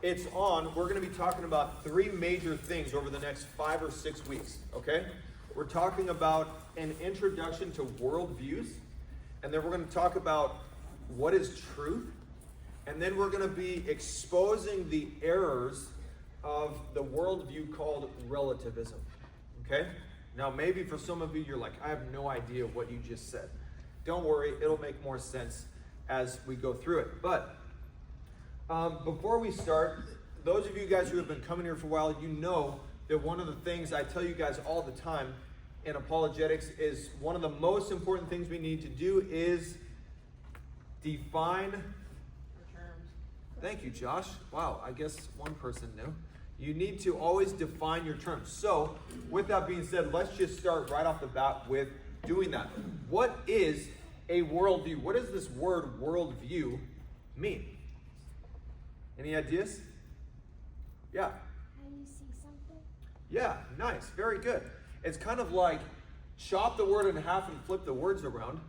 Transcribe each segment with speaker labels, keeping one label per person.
Speaker 1: it's on. We're going to be talking about 3 major things over the next 5 or 6 weeks, okay? We're talking about an introduction to worldviews, and then we're going to talk about what is truth, and then we're going to be exposing the errors of the worldview called relativism, okay? Now, maybe for some of you, you're like, I have no idea what you just said. Don't worry, it'll make more sense as we go through it. But before we start, those of you guys who have been coming here for a while, you know that one of the things I tell you guys all the time in apologetics is one of the most important things we need to do is define terms. Thank you, Josh. Wow, I guess one person knew. You need to always define your terms. So, with that being said, let's just start right off the bat with doing that. What is a worldview? What does this word worldview mean? Any ideas? Yeah.
Speaker 2: How you see something?
Speaker 1: Yeah, nice. Very good. It's kind of like chop the word in half and flip the words around.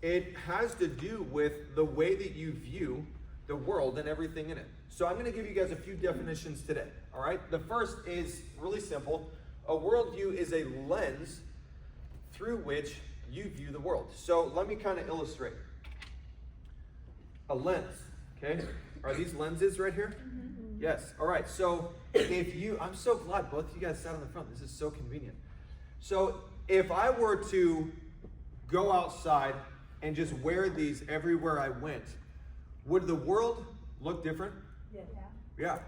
Speaker 1: It has to do with the way that you view the world and everything in it. So I'm going to give you guys a few definitions today. All right. The first is really simple. A worldview is a lens through which you view the world. So let me kind of illustrate. A lens. Okay. Are these lenses right here? Mm-hmm. Yes. All right. So I'm so glad both of you guys sat on the front. This is so convenient. So if I were to go outside and just wear these everywhere I went, would the world look different? Yeah.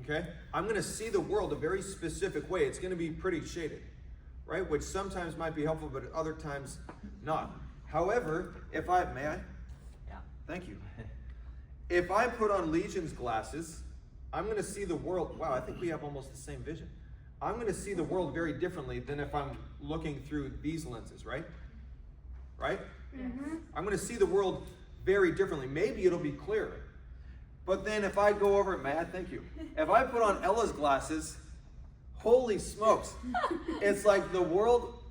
Speaker 1: Okay. I'm going to see the world a very specific way. It's going to be pretty shaded, right? Which sometimes might be helpful, but other times not. However, may I?
Speaker 3: Yeah.
Speaker 1: Thank you. If I put on Legion's glasses, I'm going to see the world. Wow, I think we have almost the same vision. I'm going to see the world very differently than if I'm looking through these lenses, right? Right?
Speaker 2: Mm-hmm.
Speaker 1: I'm going to see the world very differently. Maybe it'll be clearer. But then if I go over, thank you. If I put on Ella's glasses, holy smokes. It's like the world,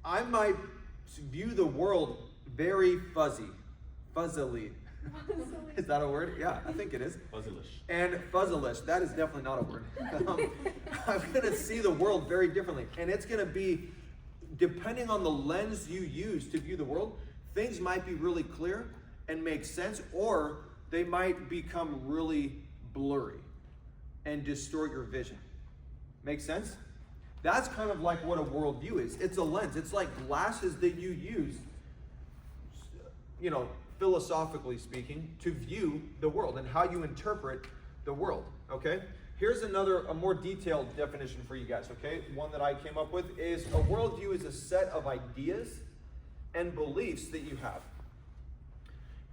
Speaker 1: I might view the world very fuzzily. Is that a word? Yeah, I think it is.
Speaker 3: Fuzzilish.
Speaker 1: And fuzzilish, that is definitely not a word. I'm going to see the world very differently. And it's going to be, depending on the lens you use to view the world, things might be really clear and make sense, or they might become really blurry and distort your vision. Make sense? That's kind of like what a worldview is. It's a lens. It's like glasses that you use, philosophically speaking, to view the world and how you interpret the world, okay? Here's a more detailed definition for you guys, okay? One that I came up with is a worldview is a set of ideas and beliefs that you have.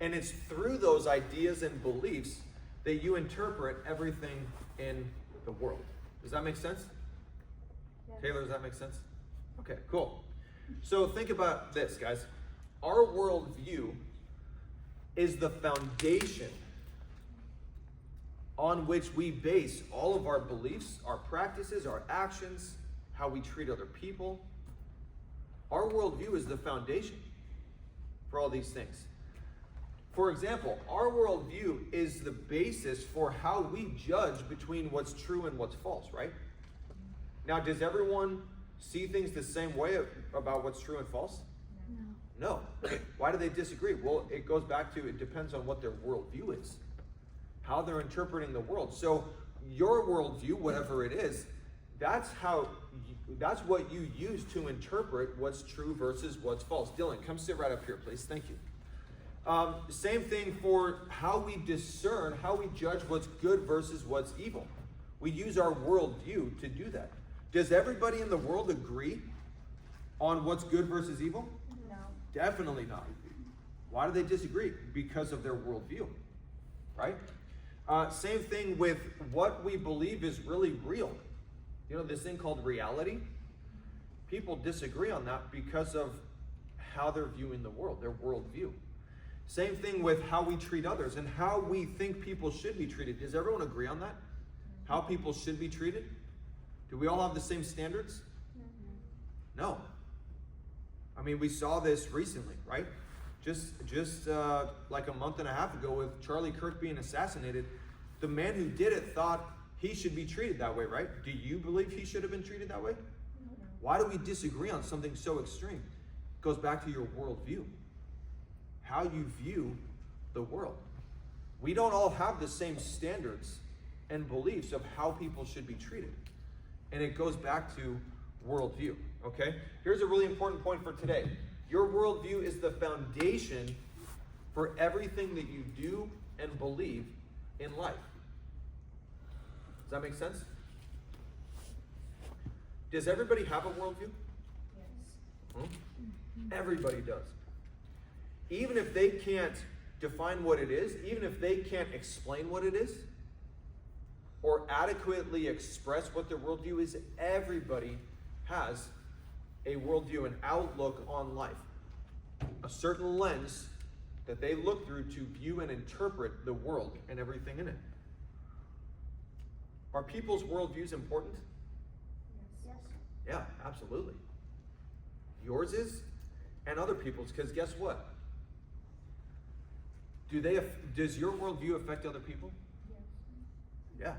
Speaker 1: And it's through those ideas and beliefs that you interpret everything in the world. Does that make sense?
Speaker 2: Yes.
Speaker 1: Taylor, does that make sense? Okay, cool. So think about this, guys. Our worldview is the foundation on which we base all of our beliefs, our practices, our actions, how we treat other people. Our worldview is the foundation for all these things. For example, our worldview is the basis for how we judge between what's true and what's false, right? Now, does everyone see things the same way about what's true and false? No. Why do they disagree? Well, it goes back to, it depends on what their worldview is, how they're interpreting the world. So your worldview, whatever it is, that's what you use to interpret what's true versus what's false. Dylan, come sit right up here, please. Thank you. Same thing for how we discern, how we judge what's good versus what's evil. We use our worldview to do that. Does everybody in the world agree on what's good versus evil?
Speaker 2: No.
Speaker 1: Definitely not. Why do they disagree? Because of their worldview, right? Same thing with what we believe is really real. This thing called reality. People disagree on that because of how they're viewing the world, their worldview. Same thing with how we treat others and how we think people should be treated. Does everyone agree on that? How people should be treated? Do we all have the same standards? No. I mean, we saw this recently, right? Just like a month and a half ago with Charlie Kirk being assassinated, the man who did it thought he should be treated that way, right? Do you believe he should have been treated that way?
Speaker 2: No.
Speaker 1: Why do we disagree on something so extreme? It goes back to your worldview, how you view the world. We don't all have the same standards and beliefs of how people should be treated. And it goes back to worldview, okay? Here's a really important point for today. Your worldview is the foundation for everything that you do and believe in life. Does that make sense? Does everybody have a worldview?
Speaker 2: Yes.
Speaker 1: Everybody does. Even if they can't define what it is, even if they can't explain what it is, or adequately express what their worldview is, everybody has a worldview, an outlook on life, a certain lens that they look through to view and interpret the world and everything in it. Are people's worldviews important?
Speaker 2: Yes.
Speaker 1: Yeah, absolutely. Yours is, and other people's, because guess what? Does your worldview affect other people?
Speaker 2: Yes.
Speaker 1: Yeah.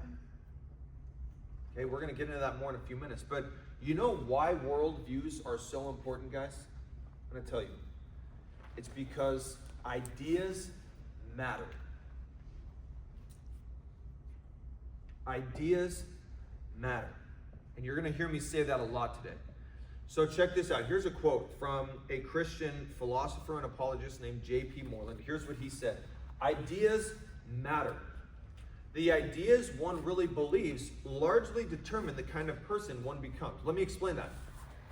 Speaker 1: Okay, we're going to get into that more in a few minutes. But you know why worldviews are so important, guys? I'm going to tell you. It's because ideas matter. Ideas matter. And you're going to hear me say that a lot today. So check this out. Here's a quote from a Christian philosopher and apologist named J.P. Moreland. Here's what he said. Ideas matter. The ideas one really believes largely determine the kind of person one becomes. Let me explain that.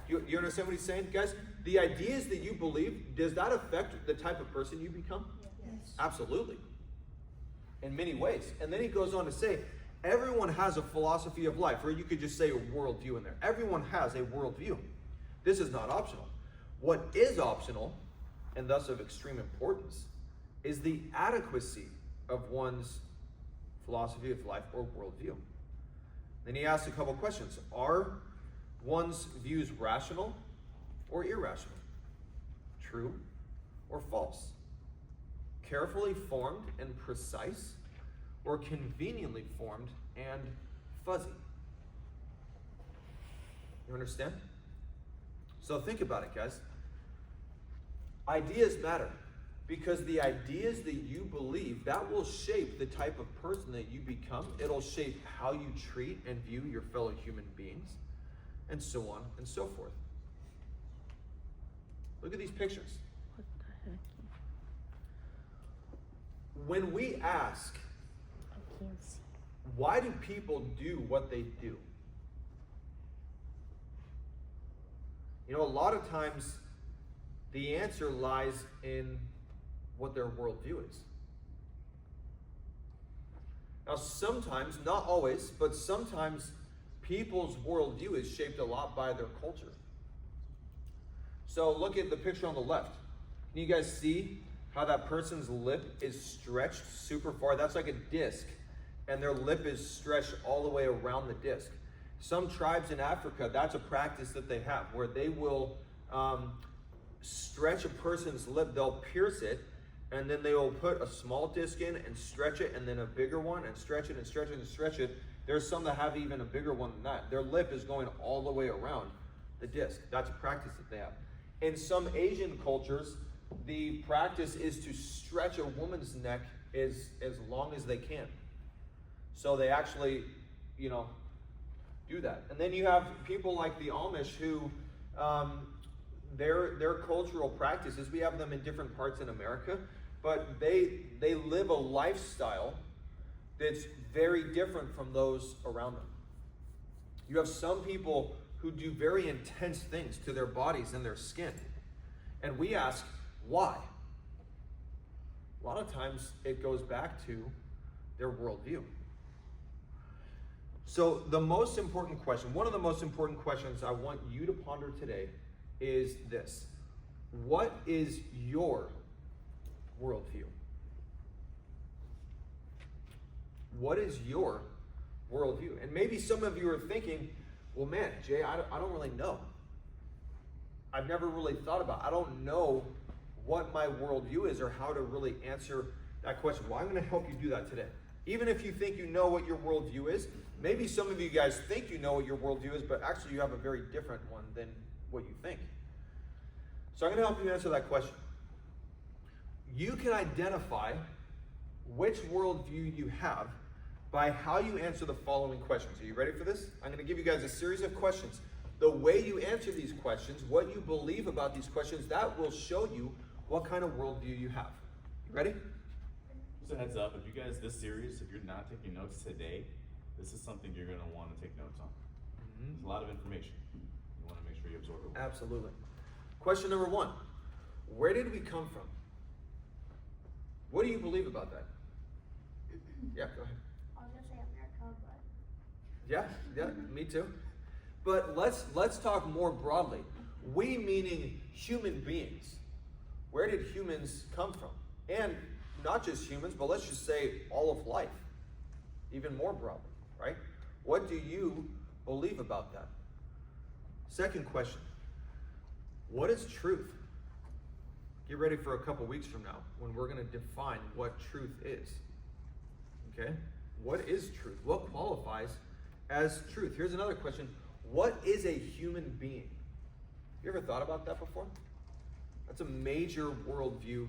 Speaker 1: You understand what he's saying, guys? The ideas that you believe, does that affect the type of person you become?
Speaker 2: Yes.
Speaker 1: Absolutely. In many ways. And then he goes on to say, everyone has a philosophy of life, or you could just say a worldview in there. Everyone has a worldview. This is not optional. What is optional, and thus of extreme importance, is the adequacy of one's philosophy of life or worldview. Then he asks a couple questions. Are one's views rational or irrational? True or false? Carefully formed and precise, or conveniently formed and fuzzy? You understand? So think about it, guys. Ideas matter, because the ideas that you believe, that will shape the type of person that you become. It'll shape how you treat and view your fellow human beings, and so on and so forth. Look at these pictures.
Speaker 3: What the heck?
Speaker 1: When we ask,
Speaker 3: I can't see.
Speaker 1: why do people do what they do? You know, a lot of times the answer lies in what their worldview is. Now, sometimes, not always, but sometimes people's worldview is shaped a lot by their culture. So look at the picture on the left. Can you guys see how that person's lip is stretched super far? That's like a disc, and their lip is stretched all the way around the disc. Some tribes in Africa, that's a practice that they have, where they will stretch a person's lip. They'll pierce it, and then they will put a small disc in and stretch it, and then a bigger one, and stretch it and stretch it and stretch it. There's some that have even a bigger one than that. Their lip is going all the way around the disc. That's a practice that they have. In some Asian cultures, the practice is to stretch a woman's neck as long as they can. So they actually, do that. And then you have people like the Amish who, their cultural practices, we have them in different parts in America, but they live a lifestyle that's very different from those around them. You have some people who do very intense things to their bodies and their skin. And we ask, why? A lot of times it goes back to their worldview. So the most important question, one of the most important questions I want you to ponder today is this. What is your worldview? What is your worldview? And maybe some of you are thinking, well, man, Jay, I don't really know. I've never really thought about it. I don't know what my worldview is or how to really answer that question. Well, I'm going to help you do that today. Even if you think you know what your worldview is, maybe some of you guys think you know what your worldview is, but actually you have a very different one than what you think. So I'm going to help you answer that question. You can identify which worldview you have by how you answer the following questions. Are you ready for this? I'm going to give you guys a series of questions. The way you answer these questions, what you believe about these questions, that will show you what kind of worldview you have. You ready?
Speaker 4: Just a heads up, if you guys, this series, if you're not taking notes today, this is something you're going to want to take notes on. There's a lot of information. You want to make sure you absorb it.
Speaker 1: Absolutely. Question number 1. Where did we come from? What do you believe about that? Yeah, go ahead.
Speaker 2: I was gonna say America, but
Speaker 1: Yeah, me too. But let's talk more broadly. We meaning human beings. Where did humans come from? And not just humans, but let's just say all of life. Even more broadly, right? What do you believe about that? Second question. What is truth? Get ready for a couple weeks from now when we're going to define what truth is. Okay? What is truth? What qualifies as truth? Here's another question. What is a human being? You ever thought about that before? That's a major worldview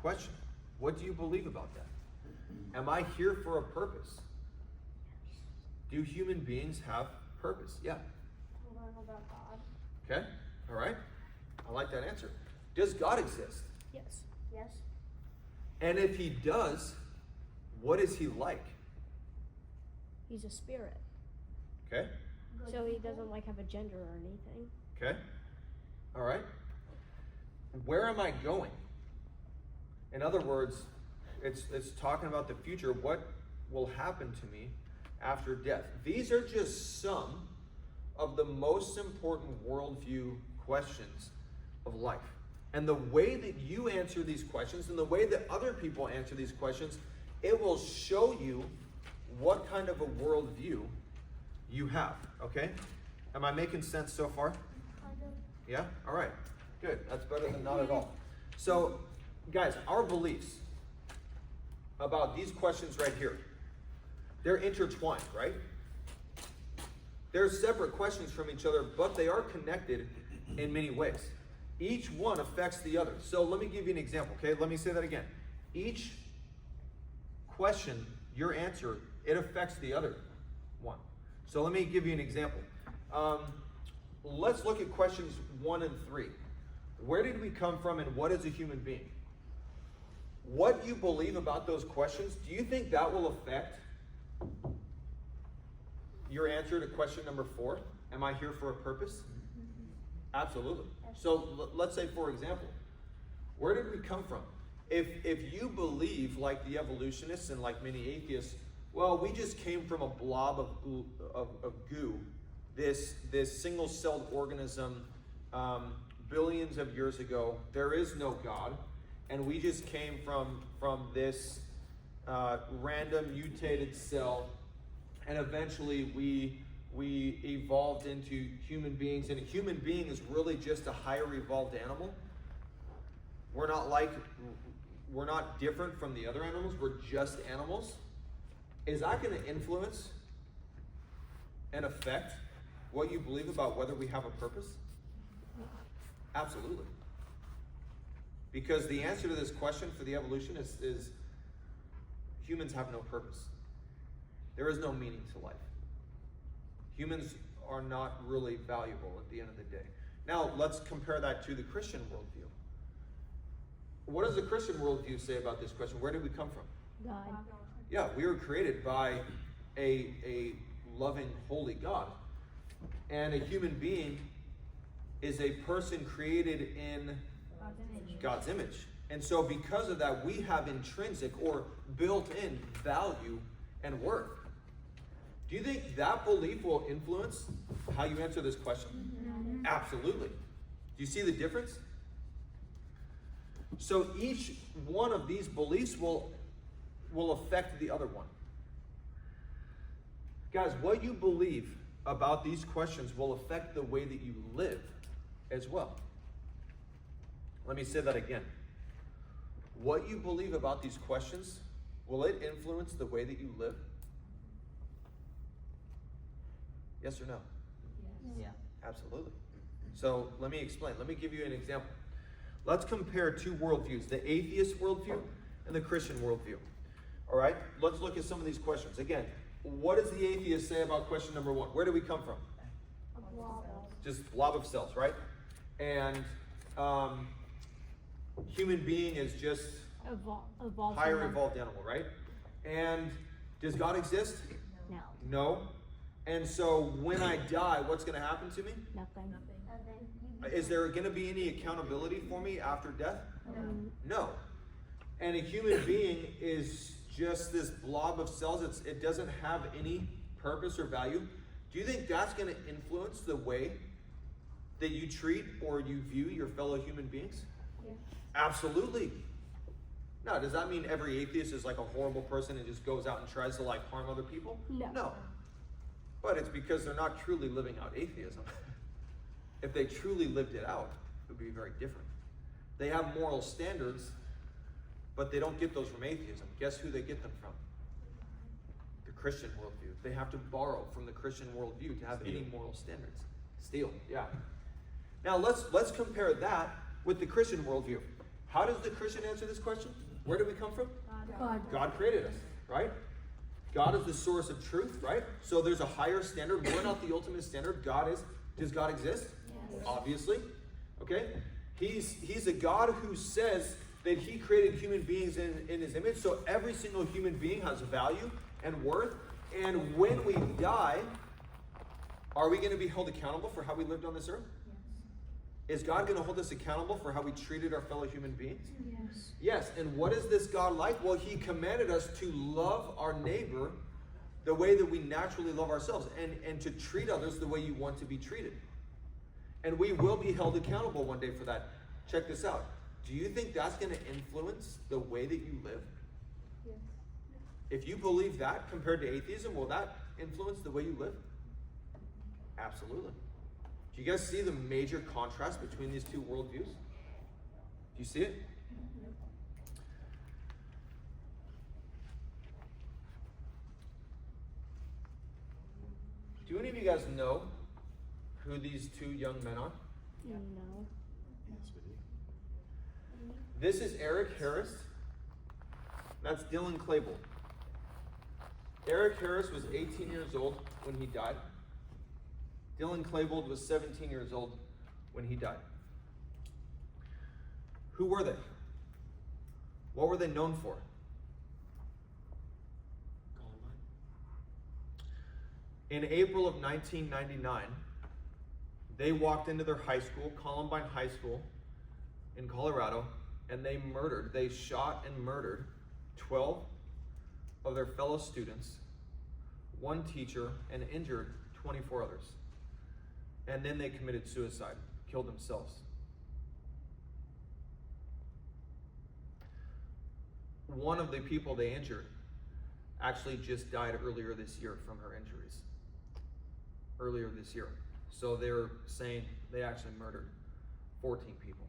Speaker 1: question. What do you believe about that? Am I here for a purpose? Do human beings have purpose? Yeah.
Speaker 2: to learn about God.
Speaker 1: Okay? All right. I like that answer. Does God exist?
Speaker 3: Yes.
Speaker 2: Yes.
Speaker 1: And if he does, what is he like?
Speaker 3: He's a spirit.
Speaker 1: Okay?
Speaker 2: Good
Speaker 3: So he
Speaker 2: people.
Speaker 3: doesn't like have a gender or anything.
Speaker 1: Okay? All right. Where am I going? In other words, it's talking about the future. What will happen to me after death? These are just some of the most important worldview questions of life. And the way that you answer these questions and the way that other people answer these questions, it will show you what kind of a worldview you have. Okay? Am I making sense so far?
Speaker 2: Kind of.
Speaker 1: Yeah? All right. Good. That's better than not at all. So, guys, our beliefs about these questions right here, they're intertwined, right? They're separate questions from each other, but they are connected in many ways. Each one affects the other. So let me give you an example, okay? Let me say that again. Each question, your answer, it affects the other one. So let me give you an example. Let's look at questions 1 and 3. Where did we come from and what is a human being? What you believe about those questions, do you think that will affect your answer to question number 4? Am I here for a purpose? Absolutely. So let's say, for example, where did we come from? If you believe, like the evolutionists and like many atheists, well, we just came from a blob of goo, this single-celled organism billions of years ago. There is no God, and we just came from this random mutated cell, and eventually we evolved into human beings, and a human being is really just a higher evolved animal. We're not different from the other animals, we're just animals. Is that going to influence and affect what you believe about whether we have a purpose? Absolutely. Because the answer to this question for the evolutionists is humans have no purpose. There is no meaning to life. Humans are not really valuable at the end of the day. Now, let's compare that to the Christian worldview. What does the Christian worldview say about this question? Where did we come from?
Speaker 3: God.
Speaker 1: Yeah, we were created by a loving, holy God. And a human being is a person created in God's image. And so because of that, we have intrinsic or built-in value and worth. Do you think that belief will influence how you answer this question?
Speaker 2: Mm-hmm.
Speaker 1: Absolutely. Do you see the difference? So each one of these beliefs will affect the other one. Guys, what you believe about these questions will affect the way that you live as well. Let me say that again. What you believe about these questions will it influence the way that you live? Yes or no?
Speaker 5: Yeah.
Speaker 1: Absolutely. So let me explain. Let me give you an example. Let's compare two worldviews, the atheist worldview and the Christian worldview. All right, let's look at some of these questions. Again, what does the atheist say about question number 1? Where do we come from?
Speaker 2: A blob.
Speaker 1: Just blob of cells, right? And human being is just
Speaker 3: Evolved.
Speaker 1: higher evolved animal, right? And does God exist?
Speaker 3: No.
Speaker 1: No. And so when I die, what's going to happen to me?
Speaker 3: Nothing.
Speaker 1: Is there going to be any accountability for me after death?
Speaker 2: No.
Speaker 1: No. And a human being is just this blob of cells. It doesn't have any purpose or value. Do you think that's going to influence the way that you treat or you view your fellow human beings?
Speaker 2: Yeah.
Speaker 1: Absolutely. Now, does that mean every atheist is like a horrible person and just goes out and tries to like harm other people?
Speaker 3: No.
Speaker 1: No. But it's because they're not truly living out atheism. If they truly lived it out, it would be very different. They have moral standards, but they don't get those from atheism. Guess who they get them from? The Christian worldview. They have to borrow from the Christian worldview to have any moral standards. Steal, yeah. Now let's compare that with the Christian worldview. How does the Christian answer this question? Where do we come from?
Speaker 3: God.
Speaker 1: God created us, right? God is the source of truth, right? So there's a higher standard. We're not the ultimate standard. God is. Does God exist?
Speaker 2: Yes.
Speaker 1: Obviously. Okay? He's a God who says that he created human beings in his image. So every single human being has value and worth. And when we die, are we going to be held accountable for how we lived on this earth? Is God going to hold us accountable for how we treated our fellow human beings?
Speaker 3: Yes.
Speaker 1: Yes. And what is this God like? Well, he commanded us to love our neighbor the way that we naturally love ourselves, and to treat others the way you want to be treated. And we will be held accountable one day for that. Check this out. Do you think that's going to influence the way that you live?
Speaker 2: Yes.
Speaker 1: If you believe that compared to atheism, will that influence the way you live? Absolutely. Do you guys see the major contrast between these two worldviews? Do you see it? Do any of you guys know who these two young men are?
Speaker 3: No.
Speaker 4: Yes, we do.
Speaker 1: This is Eric Harris. That's Dylan Klebold. Eric Harris was 18 years old when he died. Dylan Klebold was 17 years old when he died. Who were they? What were they known for? In April of 1999, they walked into their high school, Columbine High School in Colorado, and they shot and murdered 12 of their fellow students, 1 teacher, and injured 24 others. And then they committed suicide, killed themselves. One of the people they injured actually just died earlier this year from her injuries. Earlier this year. So they're saying they actually murdered 14 people.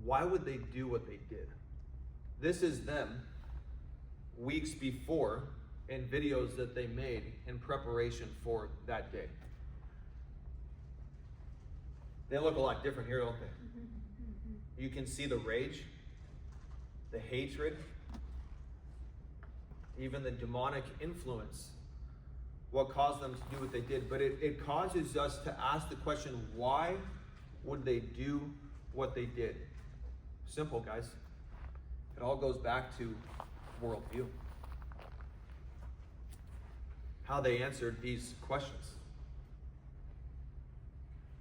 Speaker 1: Why would they do what they did? This is them weeks before in videos that they made in preparation for that day. They look a lot different here, don't they? You can see the rage, the hatred, even the demonic influence, what caused them to do what they did. But it causes us to ask the question, why would they do what they did? Simple, guys. It all goes back to worldview. How they answered these questions.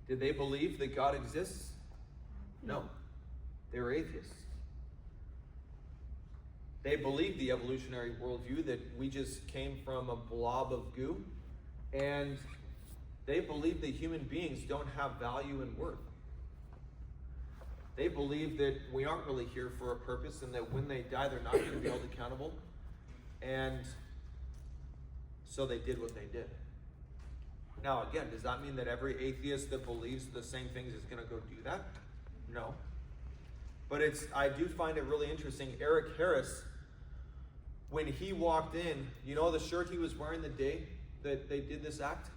Speaker 1: Did they believe that God exists? No. They were atheists. They believed the evolutionary worldview that we just came from a blob of goo, and they believe that human beings don't have value and worth. They believe that we aren't really here for a purpose, and that when they die, they're not going to be held accountable. And so they did what they did. Now, again, does that mean that every atheist that believes the same things is going to go do that? No. But I do find it really interesting. Eric Harris, when he walked in, you know the shirt he was wearing the day that they did this act?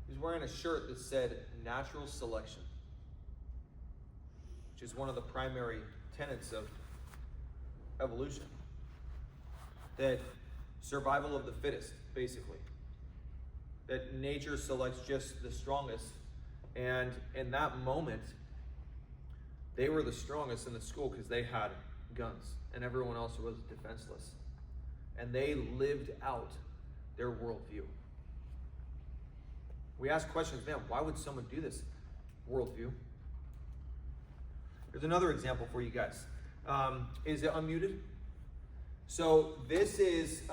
Speaker 1: He was wearing a shirt that said natural selection, which is one of the primary tenets of evolution. That survival of the fittest, basically. That nature selects just the strongest. And in that moment, they were the strongest in the school because they had guns and everyone else was defenseless. And they lived out their worldview. We ask questions, man, why would someone do this? Worldview. Here's another example for you guys. Is it unmuted? So this is,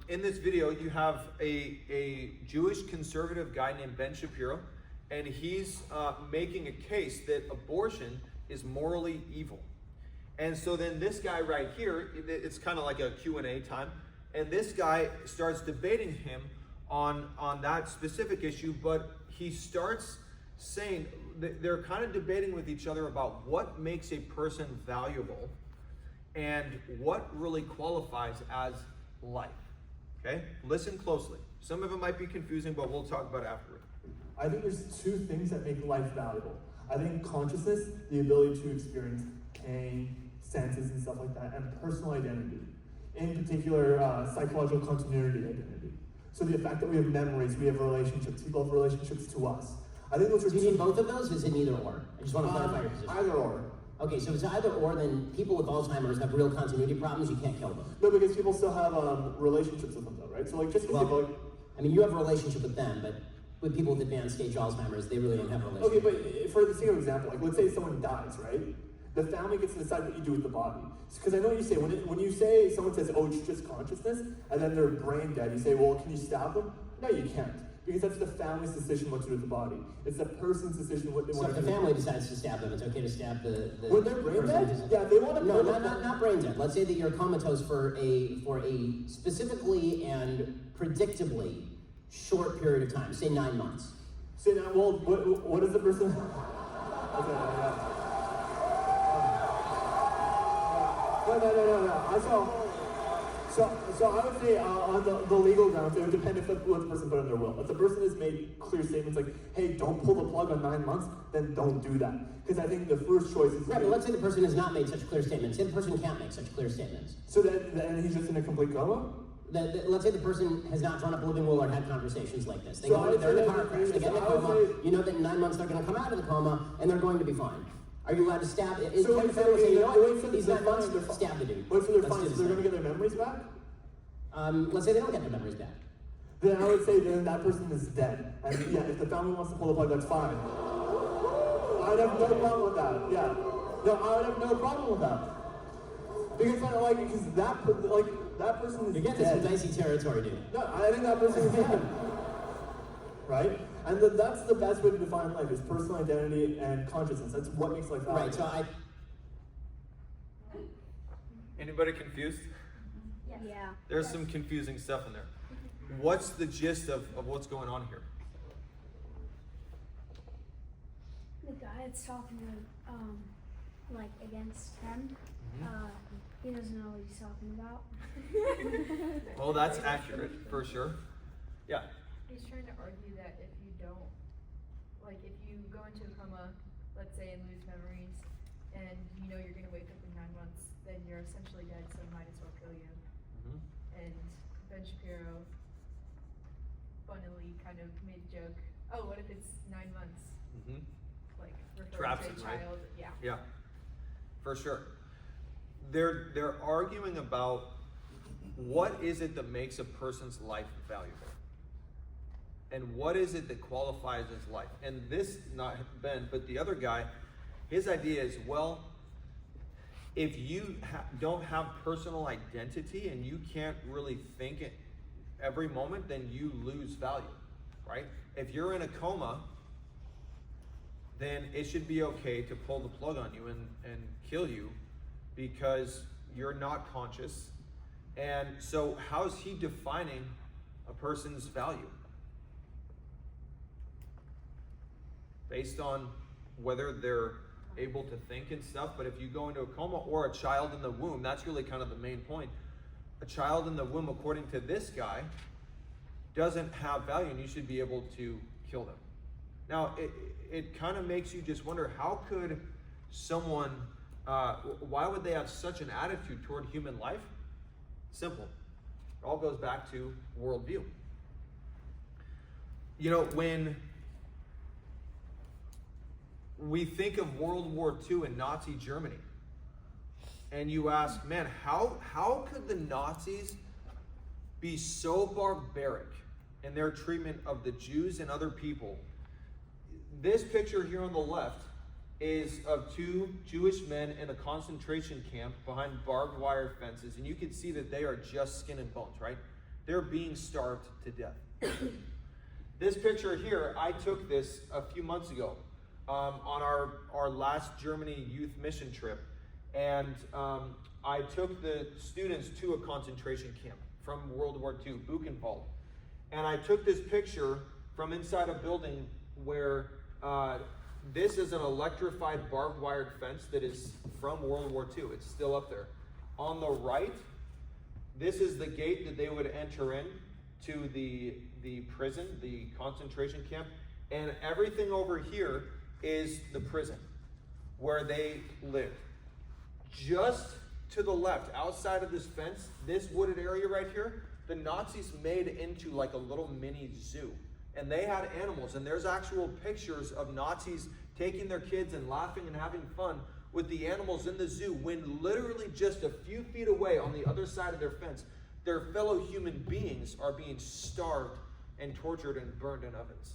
Speaker 1: in this video, you have a Jewish conservative guy named Ben Shapiro, and he's making a case that abortion is morally evil. And so then this guy right here, it's kind of like a Q&A time, and this guy starts debating him on that specific issue, but he starts saying, they're kind of debating with each other about what makes a person valuable and what really qualifies as life. Okay? Listen closely. Some of it might be confusing, but we'll talk about it afterward.
Speaker 5: I think there's two things that make life valuable. I think consciousness, the ability to experience pain, senses, and stuff like that, and personal identity. In particular, psychological continuity identity. So the fact that we have memories, we have relationships, people have relationships to us. I think those are
Speaker 6: Do you need both of those, or is it neither or? I just want to clarify your position.
Speaker 5: Either or.
Speaker 6: Okay, so if it's either or, then people with Alzheimer's have real continuity problems, you can't kill them.
Speaker 5: No, because people still have relationships with them though, right? So like just because
Speaker 6: Well, I mean, you have a relationship with them, but with people with advanced stage Alzheimer's, they really don't have a relationship.
Speaker 5: Okay, but for the sake of example, like let's say someone dies, right? The family gets to decide what you do with the body. Because I know what you say, when you say, someone says, oh, it's just consciousness, and then they're brain dead, you say, well, can you stab them? No, you can't. Because that's the family's decision what to do with the body. It's the person's decision what they
Speaker 6: So
Speaker 5: want
Speaker 6: if
Speaker 5: to
Speaker 6: the
Speaker 5: do.
Speaker 6: family decides to stab them, it's okay to stab the
Speaker 5: When they're brain
Speaker 6: person who
Speaker 5: dead?
Speaker 6: doesn't-
Speaker 5: Yeah, they want to
Speaker 6: No, not brain dead. Let's say that you're comatose for a specifically and predictably short period of time, say 9 months.
Speaker 5: Say now, well, what is the person? Okay, yeah. No. So I would say on the legal grounds, it would depend if what the person put in their will. If the person has made clear statements like, hey, don't pull the plug on 9 months, then don't do that. Because I think the first choice is...
Speaker 6: Right, but let's say the person has not made such clear statements. Say the person can't make such clear statements.
Speaker 5: So then he's just in a complete coma?
Speaker 6: Let's say the person has not drawn up a living will or had conversations like this. They're in a car crash, they get in a
Speaker 5: I would
Speaker 6: coma,
Speaker 5: say-
Speaker 6: you know that in 9 months they're going to come out of the coma, and they're going to be fine. Are you allowed to stab?
Speaker 5: So
Speaker 6: Can the
Speaker 5: wait,
Speaker 6: family say, you know what,
Speaker 5: so
Speaker 6: these
Speaker 5: they're
Speaker 6: 9 months,
Speaker 5: fine, they're fine.
Speaker 6: stab the dude.
Speaker 5: Wait, so they're
Speaker 6: Let's
Speaker 5: fine,
Speaker 6: do
Speaker 5: so
Speaker 6: this
Speaker 5: they're
Speaker 6: thing.
Speaker 5: going to get their memories back?
Speaker 6: Let's say they don't get their memories back.
Speaker 5: Then I would say then that person is dead. And yeah, if the family wants to pull the plug, that's fine. I'd have no problem with that. Yeah. No, I would have no problem with that. Because that person is
Speaker 6: You're getting
Speaker 5: dead.
Speaker 6: some dicey territory, dude.
Speaker 5: No, I think that person is dead. Right? And that's the best way to define life is personal identity and consciousness. That's what makes life valuable.
Speaker 6: Right, so
Speaker 1: Anybody confused?
Speaker 3: Yeah.
Speaker 1: There's some confusing stuff in there. What's the gist of what's going on here?
Speaker 2: The guy that's talking like against him, he doesn't know what he's talking about.
Speaker 1: Well, that's accurate, for sure. Yeah.
Speaker 7: He's trying to argue that if you don't, like if you go into a coma, let's say, and lose memories, and you know you're gonna wake up in 9 months, then you're essentially dead, so it might as well kill you. And Ben Shapiro funnily kind of made a joke, oh, what if it's 9 months? Like referring
Speaker 1: Traps
Speaker 7: to a
Speaker 1: it, right?
Speaker 7: child, yeah.
Speaker 1: Yeah, for sure. They're arguing about what is it that makes a person's life valuable, and what is it that qualifies as life. And this, not Ben, but the other guy, his idea is, well, if you don't have personal identity and you can't really think it every moment, then you lose value, right? If you're in a coma, then it should be okay to pull the plug on you and kill you because you're not conscious. And so how's he defining a person's value? Based on whether they're able to think and stuff. But if you go into a coma, or a child in the womb, that's really kind of the main point. A child in the womb, according to this guy, doesn't have value, and you should be able to kill them. Now, it kind of makes you just wonder, how could someone, why would they have such an attitude toward human life? Simple. It all goes back to worldview. You know, when we think of World War II in Nazi Germany, and you ask, man, how could the Nazis be so barbaric in their treatment of the Jews and other people? This picture here on the left is of two Jewish men in a concentration camp behind barbed wire fences, and you can see that they are just skin and bones, right? They're being starved to death. This picture here, I took this a few months ago on our last Germany youth mission trip. And I took the students to a concentration camp from World War II, Buchenwald. And I took this picture from inside a building where this is an electrified barbed wire fence that is from World War II. It's still up there. On the right, this is the gate that they would enter in to the prison, the concentration camp. And everything over here is the prison where they lived. Just to the left, outside of this fence, this wooded area right here, the Nazis made into like a little mini zoo. And they had animals, and there's actual pictures of Nazis taking their kids and laughing and having fun with the animals in the zoo, when literally just a few feet away on the other side of their fence, their fellow human beings are being starved and tortured and burned in ovens.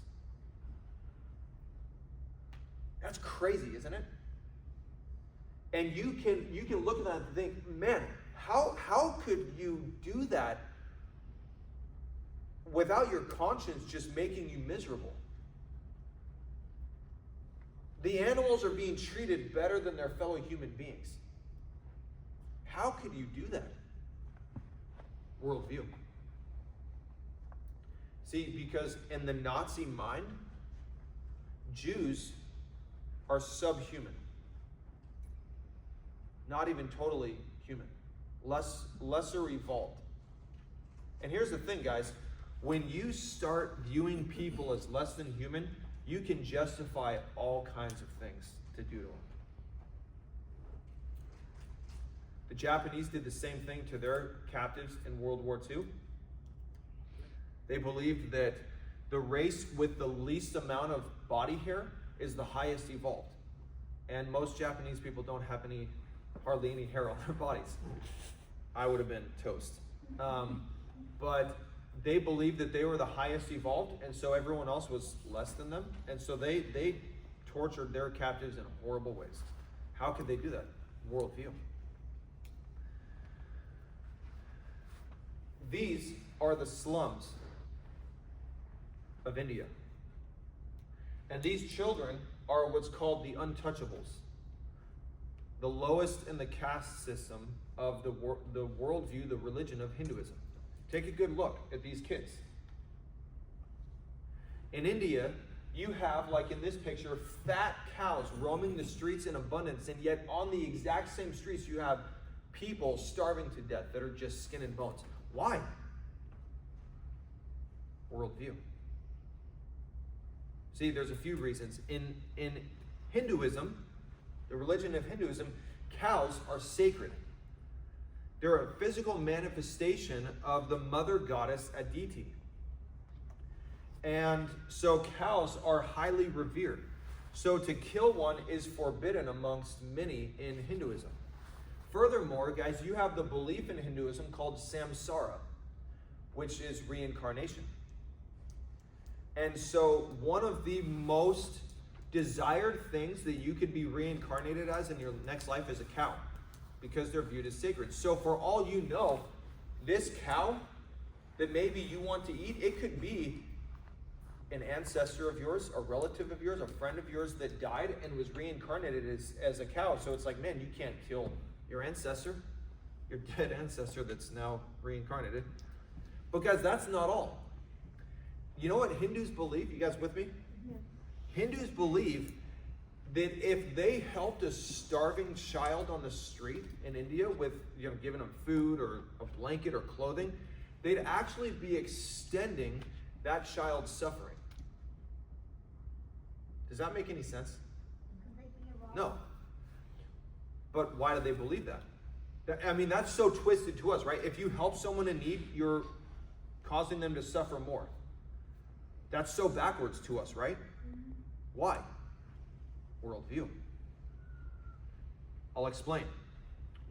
Speaker 1: That's crazy, isn't it? And you can look at that and think, man, how could you do that without your conscience just making you miserable? The animals are being treated better than their fellow human beings. How could you do that? Worldview. See, because in the Nazi mind, Jews are subhuman. Not even totally human. Lesser evolved. And here's the thing, guys. When you start viewing people as less than human, you can justify all kinds of things to do to them. The Japanese did the same thing to their captives in World War II. They believed that the race with the least amount of body hair is the highest evolved. And most Japanese people don't have hardly any hair on their bodies. I would have been toast. But they believed that they were the highest evolved, and so everyone else was less than them. And so they tortured their captives in horrible ways. How could they do that? Worldview. These are the slums of India. And these children are what's called the untouchables, the lowest in the caste system of the worldview, the religion of Hinduism. Take a good look at these kids. In India, you have, like in this picture, fat cows roaming the streets in abundance, and yet on the exact same streets you have people starving to death that are just skin and bones. Why? Worldview. See, there's a few reasons. In Hinduism, the religion of Hinduism, cows are sacred. They're a physical manifestation of the mother goddess Aditi. And so cows are highly revered. So to kill one is forbidden amongst many in Hinduism. Furthermore, guys, you have the belief in Hinduism called samsara, which is reincarnation. And so one of the most desired things that you could be reincarnated as in your next life is a cow, because they're viewed as sacred. So for all you know, this cow that maybe you want to eat, it could be an ancestor of yours, a relative of yours, a friend of yours that died and was reincarnated as a cow. So it's like, man, you can't kill your ancestor, your dead ancestor that's now reincarnated. But guys, that's not all. You know what Hindus believe? You guys with me? Yeah. Hindus believe that if they helped a starving child on the street in India with, giving them food or a blanket or clothing, they'd actually be extending that child's suffering. Does that make any sense? No. But why do they believe that? I mean, that's so twisted to us, right? If you help someone in need, you're causing them to suffer more. That's so backwards to us, right? Why? Worldview. I'll explain.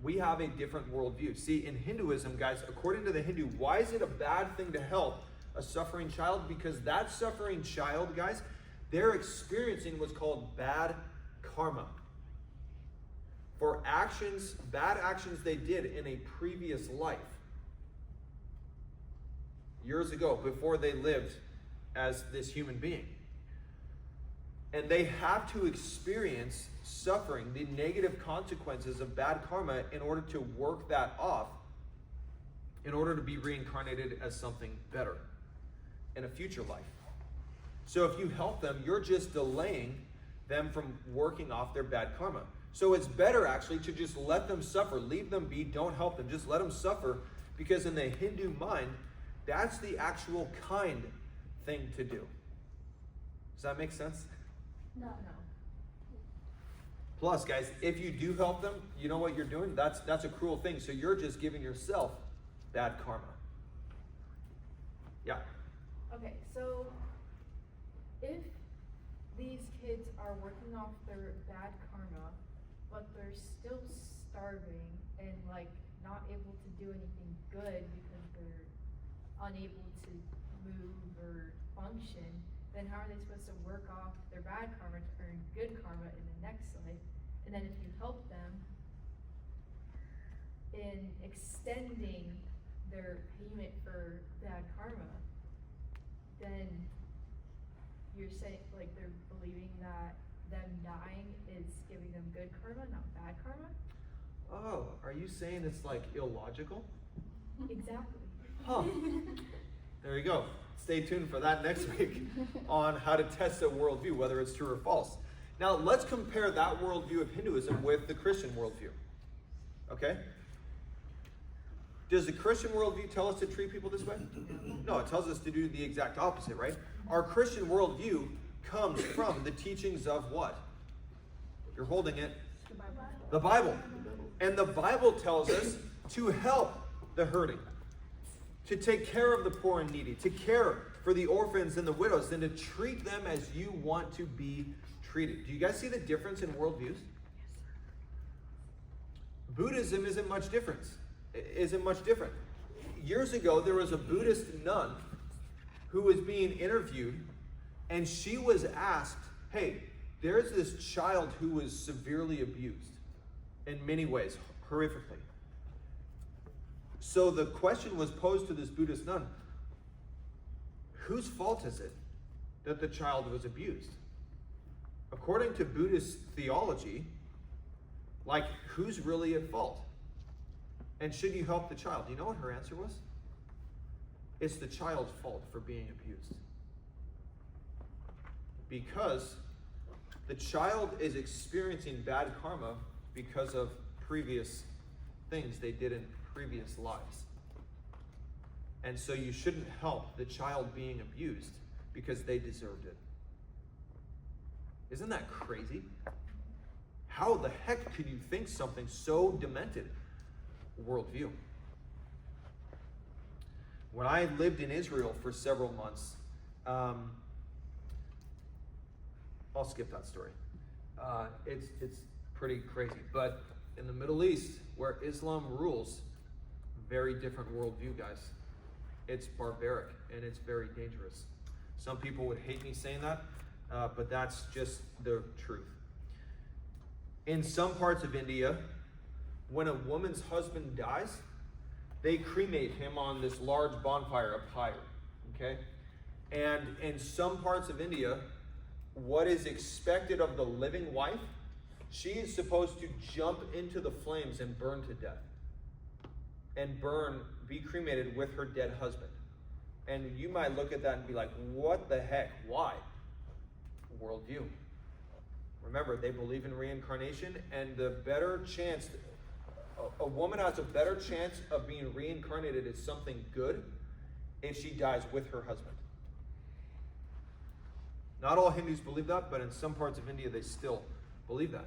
Speaker 1: We have a different worldview. See, in Hinduism, guys, according to the Hindu, why is it a bad thing to help a suffering child? Because that suffering child, guys, they're experiencing what's called bad karma. For actions, bad actions they did in a previous life. Years ago, before they lived as this human being. And they have to experience suffering, the negative consequences of bad karma, in order to work that off, in order to be reincarnated as something better in a future life. So if you help them, you're just delaying them from working off their bad karma. So it's better actually to just let them suffer, leave them be, don't help them, just let them suffer, because in the Hindu mind, that's the actual kind thing to do. Does that make sense?
Speaker 2: No.
Speaker 1: Plus, guys, if you do help them, you know what you're doing? That's a cruel thing. So you're just giving yourself bad karma. Yeah.
Speaker 7: Okay, so if these kids are working off their bad karma, but they're still starving and like not able to do anything good because they're unable to move or function, then how are they supposed to work off their bad karma to earn good karma in the next life? And then if you help them in extending their payment for bad karma, then you're saying, like, they're believing that them dying is giving them good karma, not bad karma?
Speaker 1: Oh, are you saying it's like illogical?
Speaker 7: Exactly.
Speaker 1: Huh. There you go. Stay tuned for that next week on how to test a worldview, whether it's true or false. Now, let's compare that worldview of Hinduism with the Christian worldview. Okay? Does the Christian worldview tell us to treat people this way? No, it tells us to do the exact opposite, right? Our Christian worldview comes from the teachings of what? You're holding it. The Bible. And the Bible tells us to help the hurting, to take care of the poor and needy, to care for the orphans and the widows, and to treat them as you want to be treated. Do you guys see the difference in worldviews? Buddhism isn't much different. Years ago, there was a Buddhist nun who was being interviewed, and she was asked, hey, there's this child who was severely abused in many ways, horrifically. So the question was posed to this Buddhist nun, whose fault is it that the child was abused? According to Buddhist theology, like, who's really at fault? And should you help the child? You know what her answer was? It's the child's fault for being abused. Because the child is experiencing bad karma because of previous things they did in previous lives. And so you shouldn't help the child being abused because they deserved it. Isn't that crazy? How the heck could you think something so demented? Worldview. When I lived in Israel for several months, I'll skip that story. It's pretty crazy. But in the Middle East, where Islam rules, very different worldview, guys. It's barbaric and it's very dangerous. Some people would hate me saying that, but that's just the truth. In some parts of India, when a woman's husband dies, they cremate him on this large bonfire, a pyre, okay? And in some parts of India, what is expected of the living wife, she is supposed to jump into the flames and burn to death. And be cremated with her dead husband. And you might look at that and be like, what the heck? Why? Worldview. Remember, they believe in reincarnation, and the better chance, a woman has a better chance of being reincarnated as something good if she dies with her husband. Not all Hindus believe that, but in some parts of India, they still believe that.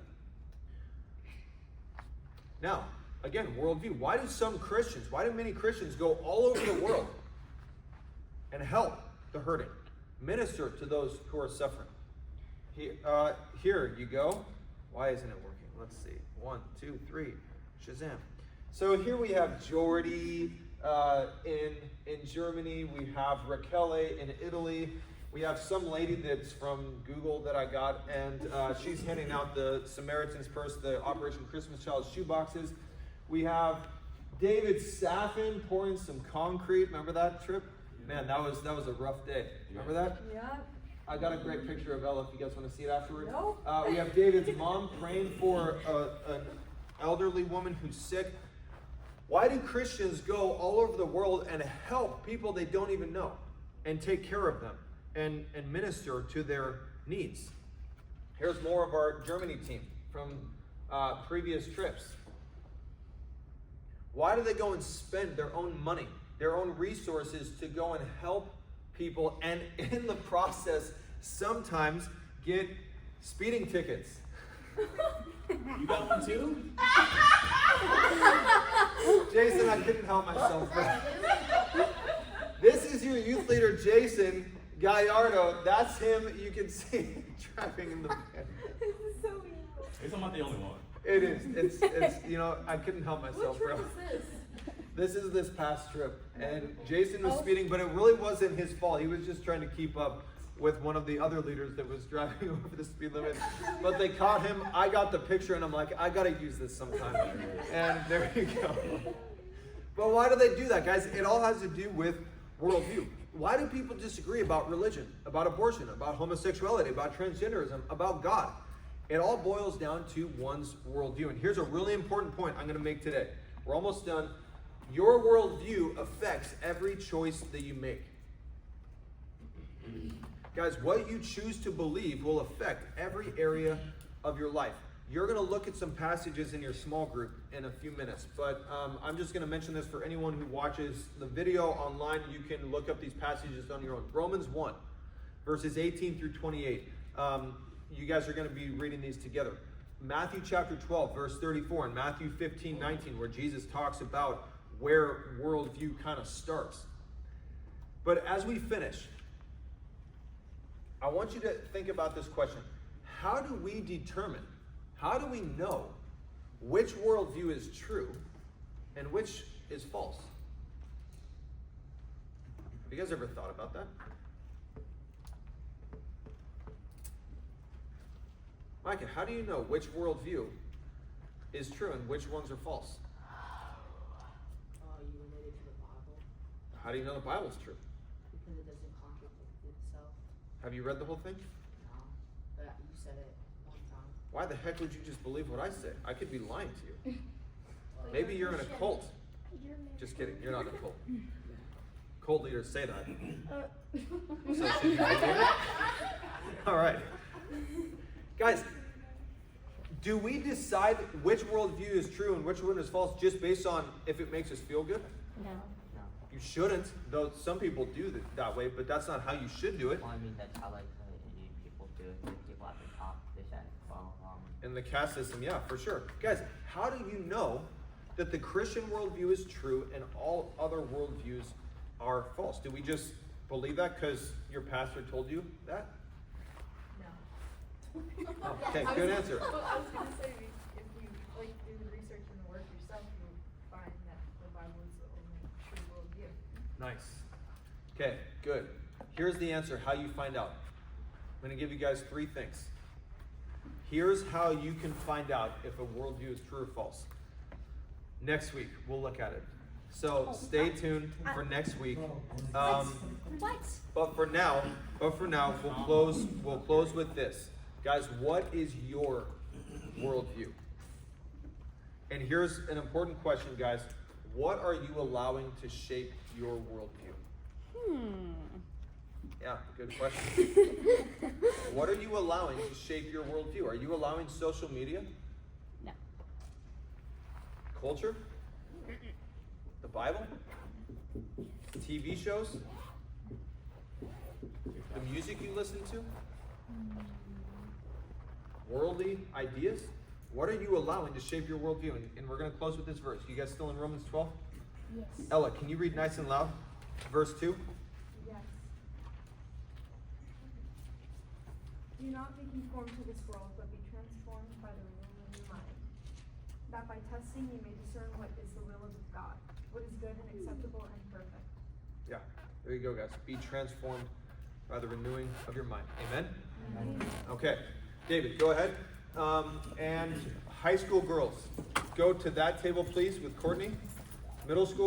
Speaker 1: Now, again, worldview. Why do many Christians go all over the world and help the hurting, minister to those who are suffering? Here you go. Why isn't it working? Let's see. 1, 2, 3. Shazam. So here we have Jordy in Germany. We have Raquel in Italy. We have some lady that's from Google that I got, and she's handing out the Samaritan's Purse, the Operation Christmas Child shoeboxes. We have David Saffin pouring some concrete. Remember that trip? Man, that was a rough day. Remember that?
Speaker 7: Yeah.
Speaker 1: I got a great picture of Ella if you guys want to see it afterwards.
Speaker 7: No.
Speaker 1: We have David's mom praying for an elderly woman who's sick. Why do Christians go all over the world and help people they don't even know and take care of them and minister to their needs? Here's more of our Germany team from previous trips. Why do they go and spend their own money, their own resources to go and help people, and in the process sometimes get speeding tickets?
Speaker 4: You got one too?
Speaker 1: Jason, I couldn't help myself. This is your youth leader, Jason Gallardo. That's him. You can see driving in the van.
Speaker 7: This is so evil.
Speaker 4: Guess I'm not the only one.
Speaker 1: It is. It's I couldn't help myself,
Speaker 7: What trip
Speaker 1: bro.
Speaker 7: is this?
Speaker 1: This is this past trip, and Jason was speeding, but it really wasn't his fault. He was just trying to keep up with one of the other leaders that was driving over the speed limit. But they caught him. I got the picture, and I'm like, I gotta use this sometime. And there you go. But why do they do that, guys? It all has to do with worldview. Why do people disagree about religion, about abortion, about homosexuality, about transgenderism, about God? It all boils down to one's worldview. And here's a really important point I'm going to make today. We're almost done. Your worldview affects every choice that you make. Guys, what you choose to believe will affect every area of your life. You're going to look at some passages in your small group in a few minutes, but I'm just going to mention this for anyone who watches the video online. You can look up these passages on your own. Romans 1, verses 18 through 28. You guys are going to be reading these together. Matthew chapter 12, verse 34, and Matthew 15, 19, where Jesus talks about where worldview kind of starts. But as we finish, I want you to think about this question. How do we determine, how do we know which worldview is true and which is false? Have you guys ever thought about that? Micah, how do you know which worldview is true and which ones are false?
Speaker 8: You relate it to the Bible
Speaker 1: How do you know the Bible's true?
Speaker 8: because it doesn't contradict itself.
Speaker 1: Have you read the whole thing?
Speaker 8: No, but you said it one time.
Speaker 1: Why the heck would you just believe what I say? I could be lying to you.
Speaker 8: Well,
Speaker 1: Maybe you're in a cult.
Speaker 2: You're
Speaker 1: Just kidding, you're not in a cult. Cult leaders say that.
Speaker 2: Uh,
Speaker 1: So should you believe it? All right. Guys, do we decide which worldview is true and which one is false just based on if it makes us feel good?
Speaker 3: No.
Speaker 8: No.
Speaker 1: You shouldn't, though some people do that way, but that's not how you should do it.
Speaker 9: Well, I mean, that's how, like, Indian people do it. Like, people at the top, they said, well,
Speaker 1: In the caste system, yeah, for sure. Guys, how do you know that the Christian worldview is true and all other worldviews are false? Do we just believe that because your pastor told you that?
Speaker 7: No.
Speaker 1: Okay, good answer.
Speaker 7: Well, I was gonna say, if you like do the research and the work yourself, you'll find that the Bible is the only true worldview.
Speaker 1: Nice. Okay, good. Here's the answer, how you find out. I'm going to give you guys 3 things. Here's how you can find out if a worldview is true or false. Next week, we'll look at it. So stay tuned for next week.
Speaker 2: what?
Speaker 1: But for now, we'll close with this. Guys, what is your worldview? And here's an important question, guys. What are you allowing to shape your worldview? Yeah, good question. What are you allowing to shape your worldview? Are you allowing social media?
Speaker 3: No.
Speaker 1: Culture? The Bible? TV shows? The music you listen to? Worldly ideas? What are you allowing to shape your worldview? And we're going to close with this verse. You guys still in Romans 12?
Speaker 2: Yes.
Speaker 1: Ella, can you read nice and loud? Verse 2?
Speaker 7: Yes. Do not be conformed to this world, but be transformed by the renewing of your mind, that by testing you may discern what is the will of God, what is good and acceptable and perfect.
Speaker 1: Yeah, there you go, guys. Be transformed by the renewing of your mind. Amen? Okay, David, go ahead. And high school girls, go to that table, please, with Courtney. Middle school